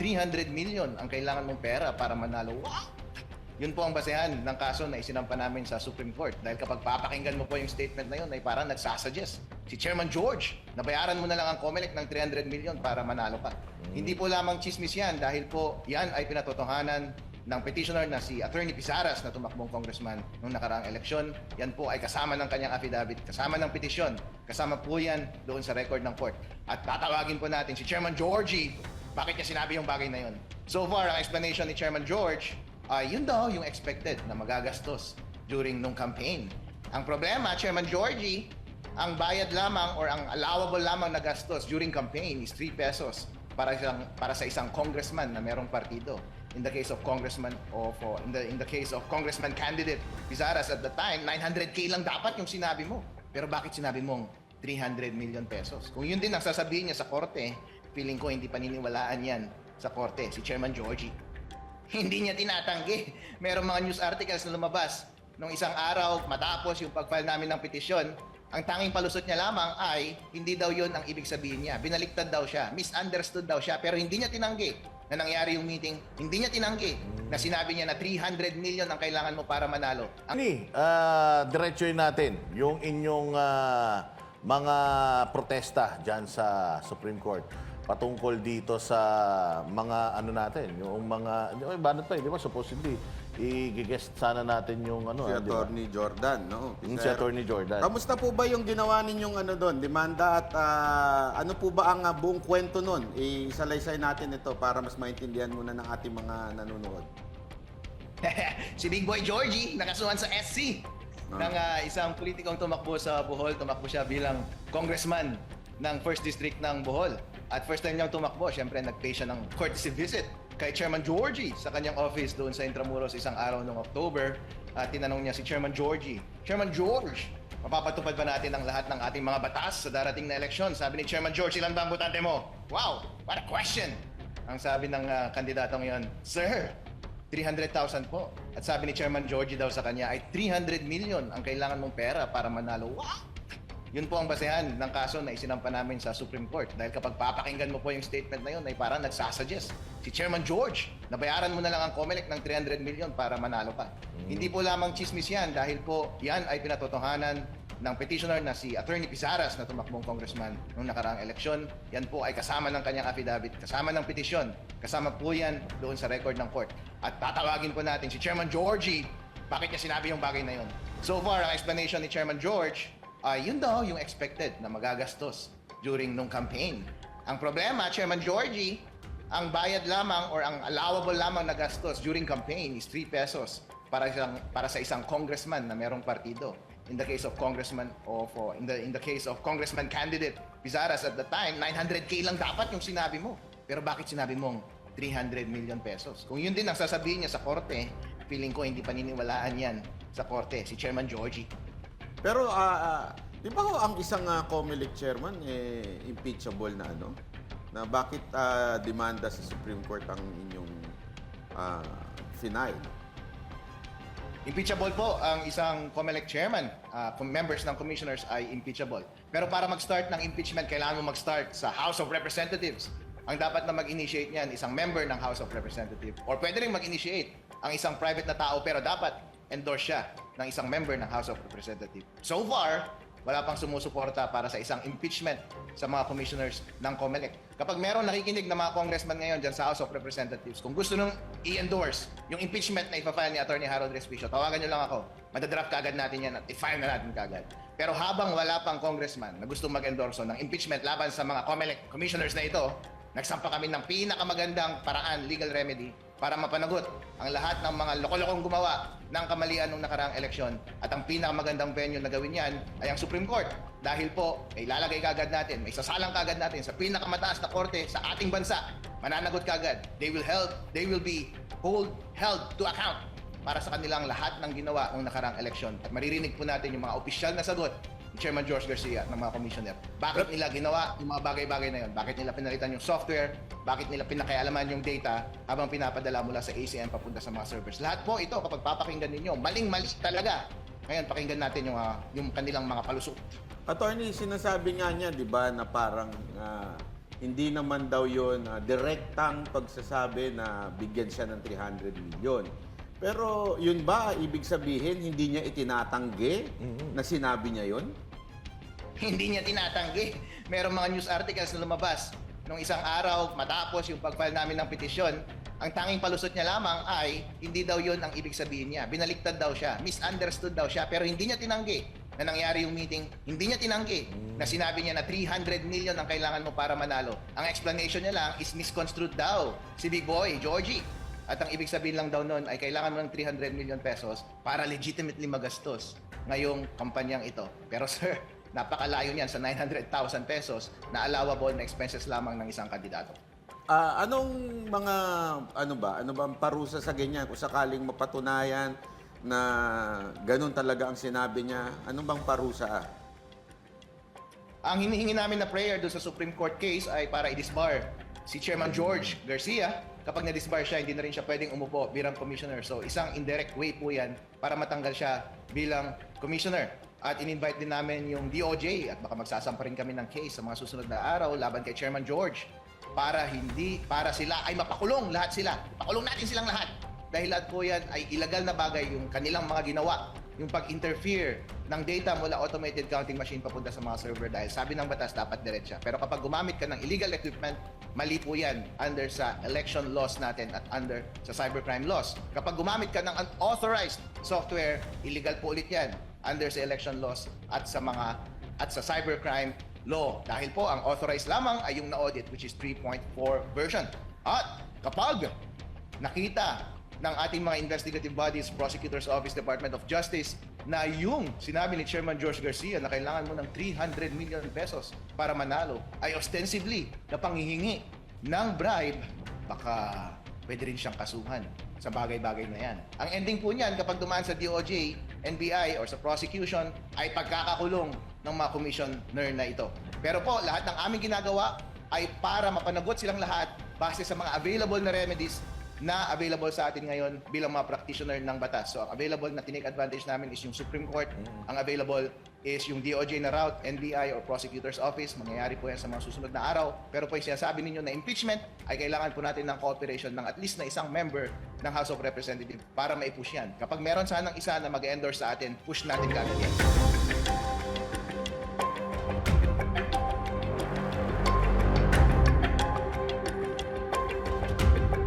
300 million ang kailangan mong pera para manalo. Wow! Yun po ang basehan ng kaso na isinampa namin sa Supreme Court. Dahil kapag papakinggan mo po yung statement na yun, ay parang nagsasuggest. Si Chairman George, nabayaran mo na lang ang COMELEC ng 300 million para manalo ka. Hindi po lamang chismis yan dahil po yan ay pinatotohanan ng petitioner na si Attorney Pizaras na tumakbong congressman noong nakaraang eleksyon. Yan po ay kasama ng kanyang affidavit, kasama ng petisyon, kasama po yan doon sa record ng court. At tatawagin po natin si Chairman Georgie, bakit niya sinabi yung bagay na yun. So far, ang explanation ni Chairman George, yun daw yung expected na magagastos during nung campaign. Ang problema, Chairman Georgie, ang bayad lamang or ang allowable lamang na gastos during campaign is 3 pesos para sa isang congressman na merong partido. In the case of Congressman in the case of Congressman candidate Pizaras at the time, 900K lang dapat yung sinabi mo. Pero bakit sinabi mong 300 million pesos? Kung yun din ang sasabihin niya sa korte, feeling ko hindi paniniwalaan yan sa korte, si Chairman Georgie. Hindi niya tinatanggi. Merong mga news articles na lumabas nung isang araw matapos yung pag-file namin ng petisyon, ang tanging palusot niya lamang ay hindi daw yun ang ibig sabihin niya. Binaliktad daw siya, misunderstood daw siya, pero hindi niya tinanggi na nangyari yung meeting. Hindi niya tinanggi na sinabi niya na 300 million ang kailangan mo para manalo. Diretsoy natin yung inyong mga protesta dyan sa Supreme Court patungkol dito sa mga ano natin, yung mga banat pa, di ba? Supposedly, i-guest sana natin yung ano, Si Attorney Jordan, no? Si Attorney Jordan. Kamusta po ba yung ginawa ninyong ano doon, demanda at ano po ba ang buong kwento noon? Isalaysay natin ito para mas maintindihan muna ng ating mga nanonood. Si Big Boy Georgie, nakasuhan sa SC ng isang politikong tumakbo sa Bohol. Tumakbo siya bilang congressman ng 1st District ng Bohol. At first time niyang tumakbo, syempre nag-pay siya ng courtesy visit kay Chairman Georgie sa kanyang office doon sa Intramuros isang araw noong October. At tinanong niya si Chairman Georgie, Chairman George, mapapatupad ba natin ang lahat ng ating mga batas sa darating na eleksyon? Sabi ni Chairman George, ilan ba ang botante mo? Wow, what a question! Ang sabi ng kandidatong yon, Sir, 300,000 po. At sabi ni Chairman Georgie daw sa kanya ay 300 million ang kailangan mong pera para manalo. Wow! Yun po ang basehan ng kaso na isinampa namin sa Supreme Court. Dahil kapag papakinggan mo po yung statement na yun, ay parang nagsasuggest. Si Chairman George, nabayaran mo na lang ang COMELEC ng 300 million para manalo ka. Hindi po lamang chismis yan dahil po yan ay pinatotohanan ng petitioner na si Attorney Pizaras na tumakbong congressman noong nakaraang eleksyon. Yan po ay kasama ng kanyang affidavit, kasama ng petisyon, kasama po yan doon sa record ng court. At tatawagin po natin si Chairman Georgie, bakit niya sinabi yung bagay na yun. So far, ang explanation ni Chairman George, yun daw yung expected na magagastos during nung campaign. Ang problema, Chairman Georgie, ang bayad lamang or ang allowable lamang na gastos during campaign is 3 pesos para sa isang congressman na merong partido. In the case of in the case of Congressman candidate Pizaras at the time, 900K lang dapat yung sinabi mo. Pero bakit sinabi mong 300 million pesos? Kung yun din ang sasabihin niya sa korte, feeling ko hindi paniniwalaan yan sa korte, si Chairman Georgie. Pero di ba ho ang isang COMELEC chairman impeachable na ano? Na bakit demanda sa Supreme Court ang inyong final? Impeachable po ang isang COMELEC chairman. Members ng commissioners ay impeachable. Pero para mag-start ng impeachment, kailangan mo mag-start sa House of Representatives. Ang dapat na mag-initiate niyan, isang member ng House of Representatives. Or pwede rin mag-initiate ang isang private na tao, pero dapat endorse siya ng isang member ng House of Representatives. So far, wala pang sumusuporta para sa isang impeachment sa mga commissioners ng COMELEC. Kapag meron nakikinig na mga congressman ngayon dyan sa House of Representatives, kung gusto nung i-endorse yung impeachment na ipafile ni Attorney Harold Respicio, tawagan nyo lang ako. Madadraft kaagad natin yan at i-file na natin kaagad. Pero habang wala pang congressman na gusto mag-endorso ng impeachment laban sa mga COMELEC commissioners na ito, nagsampa kami ng pinakamagandang paraan, legal remedy, para mapanagot ang lahat ng mga loko-lokong gumawa ng kamalian nung nakaraang eleksyon. At ang pinakamagandang venue na gawin yan ay ang Supreme Court. Dahil po, may lalagay kagad natin, may sasalang kagad natin sa pinakamataas na korte sa ating bansa. Mananagot kagad. They will be held to account para sa kanilang lahat ng ginawa nung nakaraang eleksyon. At maririnig po natin yung mga opisyal na sagot ni Chairman George Garcia ng mga commissioner. Bakit nila ginawa yung mga bagay-bagay na yun? Bakit nila pinalitan yung software? Bakit nila pinakialaman yung data habang pinapadala mula sa ACM papunta sa mga servers? Lahat po ito, kapag papakinggan ninyo, maling-mali talaga. Ngayon, pakinggan natin yung kanilang mga palusot. Attorney, sinasabi nga niya, di ba, na parang hindi naman daw yun direktang pagsasabi na bigyan siya ng 300 million. Pero yun ba, ibig sabihin, hindi niya itinatanggi na sinabi niya yun? Hindi niya tinatanggi. Merong mga news articles na lumabas nung isang araw matapos yung pag-file namin ng petisyon. Ang tanging palusot niya lamang ay hindi daw yun ang ibig sabihin niya. Binaliktad daw siya, misunderstood daw siya, pero hindi niya tinanggi na nangyari yung meeting. Hindi niya tinanggi na sinabi niya na 300 million ang kailangan mo para manalo. Ang explanation niya lang is misconstrued daw si Big Boy, Georgie. At ang ibig sabihin lang daw nun ay kailangan mo ng 300 million pesos para legitimately magastos ngayong kampanyang ito. Pero sir, napakalayo niyan sa 900,000 pesos na allowable na expenses lamang ng isang kandidato. Anong mga, ano ba ang parusa sa ganyan? Kung sakaling mapatunayan na ganun talaga ang sinabi niya, ano bang parusa? Ang hinihingi namin na prayer doon sa Supreme Court case ay para i-disbar si Chairman George Garcia. Kapag na-disbar siya, hindi na rin siya pwedeng umupo bilang commissioner. So isang indirect way po yan para matanggal siya bilang commissioner. At in-invite din namin yung DOJ at baka magsasampa rin kami ng case sa mga susunod na araw laban kay Chairman George para sila ay mapakulong lahat sila. Pakulong natin silang lahat. Dahil lahat po yan ay illegal na bagay yung kanilang mga ginawa. Yung pag-interfere ng data mula automated counting machine papunta sa mga server dahil sabi ng batas dapat diretsa. Pero kapag gumamit ka ng illegal equipment, mali po yan under sa election laws natin at under sa cybercrime laws. Kapag gumamit ka ng unauthorized software, illegal po ulit yan under sa election laws at sa cybercrime law. Dahil po ang authorized lamang ay yung na-audit which is 3.4 version. At kapag nakita ng ating mga investigative bodies, Prosecutor's Office, Department of Justice, na yung sinabi ni Chairman George Garcia na kailangan mo ng 300 million pesos para manalo ay ostensibly na panghihingi ng bribe, baka pwede rin siyang kasuhan sa bagay-bagay na yan. Ang ending po niyan kapag dumaan sa DOJ, NBI, or sa prosecution ay pagkakakulong ng mga commissioner na ito. Pero po, lahat ng aming ginagawa ay para mapanagot silang lahat base sa mga available na remedies na available sa atin ngayon bilang mga practitioner ng batas. So, ang available na tinake advantage namin is yung Supreme Court. Ang available is yung DOJ na route, NBI or Prosecutor's Office. Mangyayari po yan sa mga susunod na araw. Pero po yung sinasabi ninyo na impeachment ay kailangan po natin ng cooperation ng at least na isang member ng House of Representatives para ma-push yan. Kapag meron sanang isa na mag-endorse sa atin, push natin kagad yan.